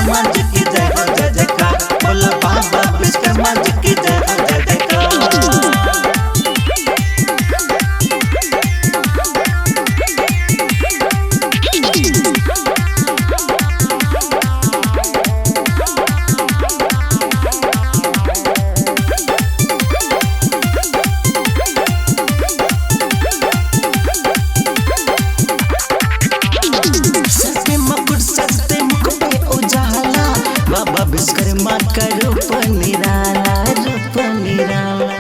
विश्वकर्मा जी की जय हो जय जयकार। बोलो बाबा विश्वकर्मा जी की जय हो जय जयकार। बाबा विश्वकर्मा का रूप निराला, रूप निराला।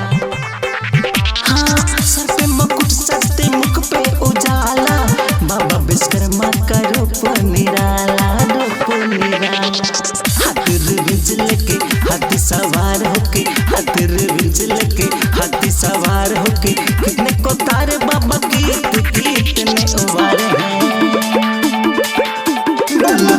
हाँ, सर पे मुकुट सर पे मुख पे उजाला, बाबा विश्वकर्मा का रूप निराला, रूप निराला। हाथी रिंच लेके हाथी सवार होके, हाथी रिंच लेके हाथी सवार होके, कितने को तारे बाबा कितने उबारे हैं।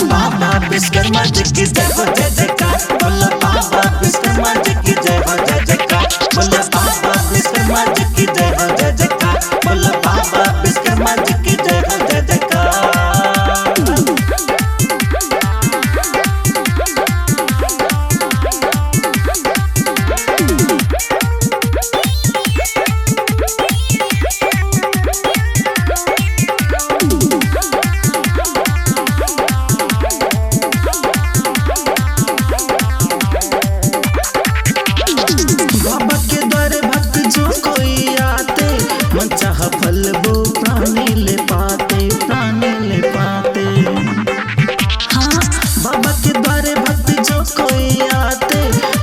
बाबा विश्वकर्मा जी की जय हो जय जयकार। बोलो बाबा विश्वकर्मा जी की जय हो जय जयकार। बोलो बाबा विश्वकर्मा जी की जय हो जय जयकार। बोलो बाबा विश्वकर्मा जी की जय हो जय जयकार। मन चाह फल वो प्राणी ले पाते, प्राणी ले पाते। हाँ, बाबा के द्वारे भक्त जो कोई आते,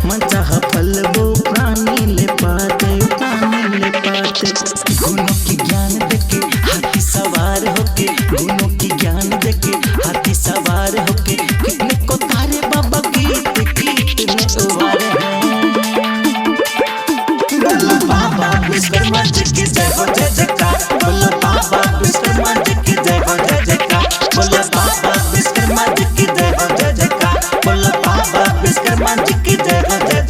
मन चाह फल वो प्राणी ले पाते, प्राणी ले पाते। गुणों की ज्ञान देके हाथी सवार होके, गुणों की ज्ञान देके हाथी सवार होके, कितने को तारे बाबा कितने उबारे हैं। बाबा विश्वकर्मा जी की जय हो जय जयकार। बोलो बाबा विश्वकर्मा जी की जय हो जय जयकार। बोलो बाबा विश्वकर्मा जी की जय हो जय जयकार। बोलो बाबा विश्वकर्मा जी की जय हो जय